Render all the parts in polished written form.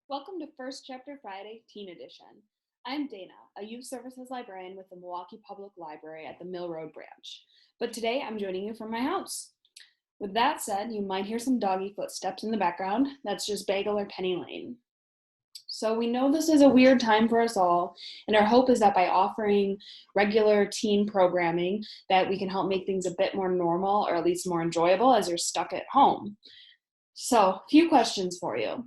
Welcome to First Chapter Friday, Teen Edition. I'm Dana, a youth services librarian with the Milwaukee Public Library at the Mill Road branch. But today I'm joining you from my house. With that said, you might hear some doggy footsteps in the background. That's just Bagel or Penny Lane. So we know this is a weird time for us all, and our hope is that by offering regular teen programming that we can help make things a bit more normal or at least more enjoyable as you're stuck at home. So, a few questions for you.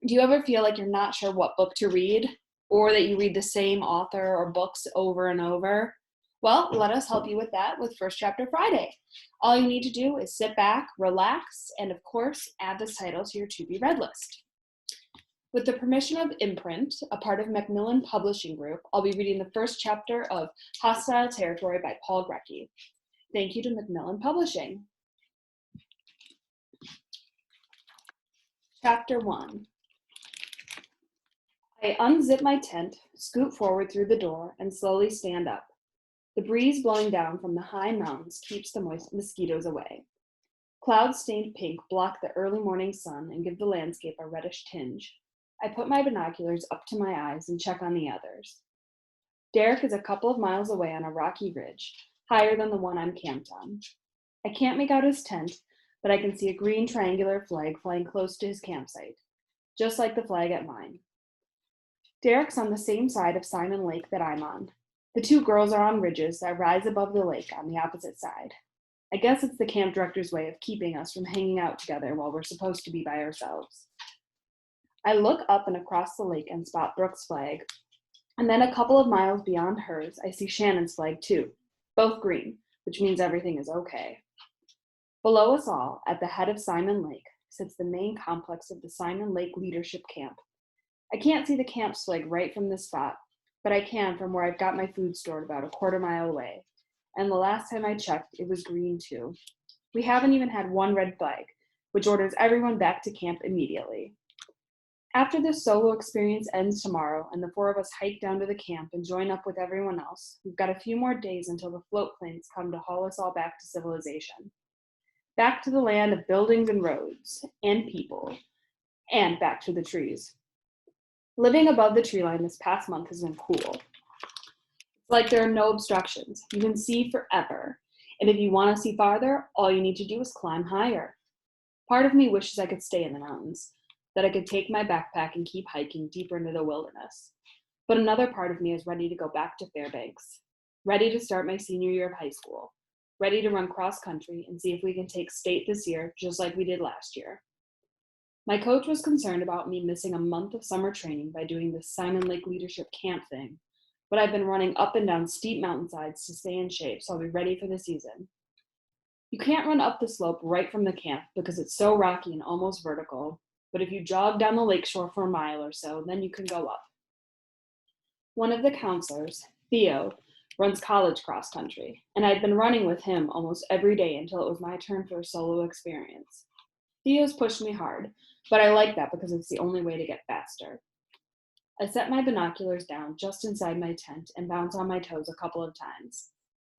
Do you ever feel like you're not sure what book to read, or that you read the same author or books over and over? Well, let us help you with that with First Chapter Friday. All you need to do is sit back, relax, and of course, add this title to your to-be-read list. With the permission of Imprint, a part of Macmillan Publishing Group, I'll be reading the first chapter of Hostile Territory by Paul Grecki. Thank you to Macmillan Publishing. Chapter 1. I unzip my tent, scoot forward through the door, and slowly stand up. The breeze blowing down from the high mountains keeps the mosquitoes away. Clouds stained pink block the early morning sun and give the landscape a reddish tinge. I put my binoculars up to my eyes and check on the others. Derek is a couple of miles away on a rocky ridge, higher than the one I'm camped on. I can't make out his tent, but I can see a green triangular flag flying close to his campsite, just like the flag at mine. Derek's on the same side of Simon Lake that I'm on. The two girls are on ridges that rise above the lake on the opposite side. I guess it's the camp director's way of keeping us from hanging out together while we're supposed to be by ourselves. I look up and across the lake and spot Brooke's flag, and then a couple of miles beyond hers, I see Shannon's flag too, both green, which means everything is okay. Below us all, at the head of Simon Lake, sits the main complex of the Simon Lake Leadership Camp. I can't see the camp's flag right from this spot, but I can from where I've got my food stored about a quarter mile away. And the last time I checked, it was green too. We haven't even had one red flag, which orders everyone back to camp immediately. After this solo experience ends tomorrow and the four of us hike down to the camp and join up with everyone else, we've got a few more days until the float planes come to haul us all back to civilization. Back to the land of buildings and roads, and people, and back to the trees. Living above the tree line this past month has been cool. It's like there are no obstructions. You can see forever. And if you want to see farther, all you need to do is climb higher. Part of me wishes I could stay in the mountains, that I could take my backpack and keep hiking deeper into the wilderness. But another part of me is ready to go back to Fairbanks, ready to start my senior year of high school, ready to run cross country and see if we can take state this year just like we did last year. My coach was concerned about me missing a month of summer training by doing this Simon Lake Leadership Camp thing, but I've been running up and down steep mountainsides to stay in shape, so I'll be ready for the season. You can't run up the slope right from the camp because it's so rocky and almost vertical, but if you jog down the lakeshore for a mile or so, then you can go up. One of the counselors, Theo, runs college cross country, and I'd been running with him almost every day until it was my turn for a solo experience. Theo's pushed me hard, but I like that because it's the only way to get faster. I set my binoculars down just inside my tent and bounce on my toes a couple of times.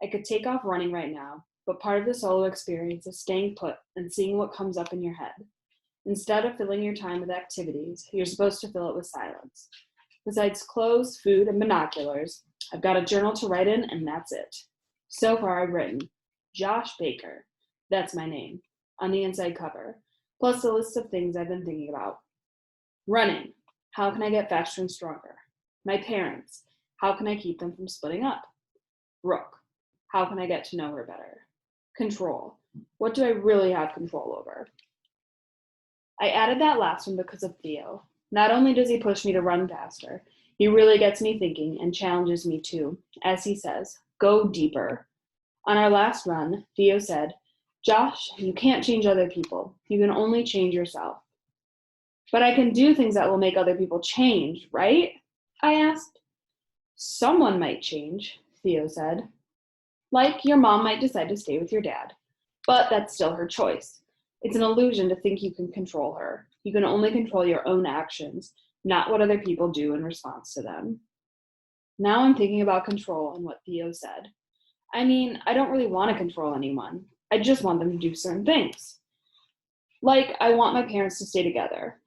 I could take off running right now, but part of the solo experience is staying put and seeing what comes up in your head. Instead of filling your time with activities, you're supposed to fill it with silence. Besides clothes, food, and binoculars, I've got a journal to write in, and that's it. So far, I've written Josh Baker, that's my name, on the inside cover, plus a list of things I've been thinking about. Running, how can I get faster and stronger? My parents, how can I keep them from splitting up? Brooke, how can I get to know her better? Control, what do I really have control over? I added that last one because of Theo. Not only does he push me to run faster, he really gets me thinking and challenges me too. As he says, go deeper. On our last run, Theo said, Josh, you can't change other people. You can only change yourself. But I can do things that will make other people change, right? I asked. Someone might change, Theo said. Like your mom might decide to stay with your dad. But that's still her choice. It's an illusion to think you can control her. You can only control your own actions, not what other people do in response to them. Now I'm thinking about control and what Theo said. I mean, I don't really want to control anyone. I just want them to do certain things. Like, I want my parents to stay together.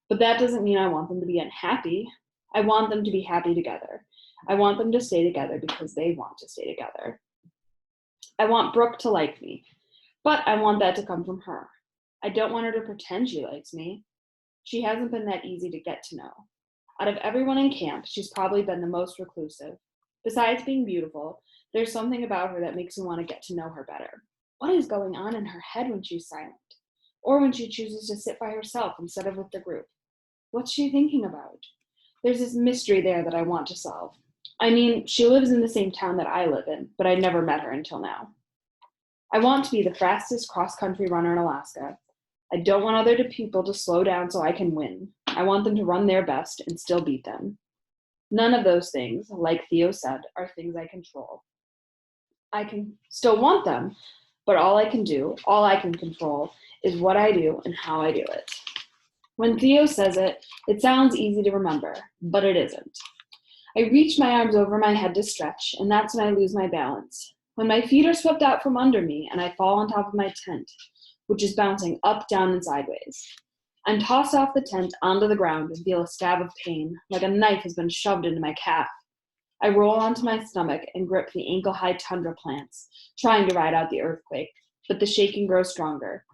But that doesn't mean I want them to be unhappy. I want them to be happy together. I want them to stay together because they want to stay together. I want Brooke to like me, but I want that to come from her. I don't want her to pretend she likes me. She hasn't been that easy to get to know. Out of everyone in camp, she's probably been the most reclusive. Besides being beautiful, there's something about her that makes me want to get to know her better. What is going on in her head when she's silent? Or when she chooses to sit by herself instead of with the group? What's she thinking about? There's this mystery there that I want to solve. I mean, she lives in the same town that I live in, but I never met her until now. I want to be the fastest cross-country runner in Alaska. I don't want other people to slow down so I can win. I want them to run their best and still beat them. None of those things, like Theo said, are things I control. I can still want them, but all I can control, is what I do and how I do it. When Theo says it, it sounds easy to remember, but it isn't. I reach my arms over my head to stretch, and that's when I lose my balance. When my feet are swept out from under me and I fall on top of my tent, which is bouncing up, down, and sideways. I'm tossed off the tent onto the ground and feel a stab of pain, like a knife has been shoved into my calf. I roll onto my stomach and grip the ankle-high tundra plants, trying to ride out the earthquake, but the shaking grows stronger.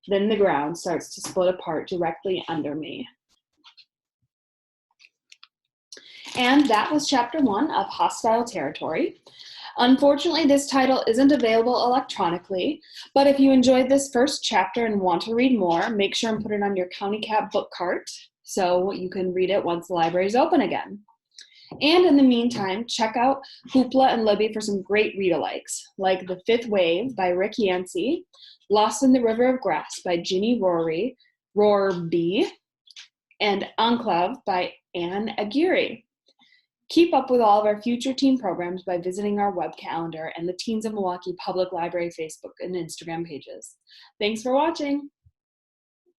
Then the ground starts to split apart directly under me. And that was chapter 1 of Hostile Territory. Unfortunately, this title isn't available electronically, but if you enjoyed this first chapter and want to read more, make sure and put it on your County Cap book cart so you can read it once the library is open again. And in the meantime, check out Hoopla and Libby for some great read-alikes, like The Fifth Wave by Rick Yancey, Lost in the River of Grass by Ginny Rorby, and Enclave by Anne Aguirre. Keep up with all of our future teen programs by visiting our web calendar and the Teens of Milwaukee Public Library Facebook and Instagram pages. Thanks for watching.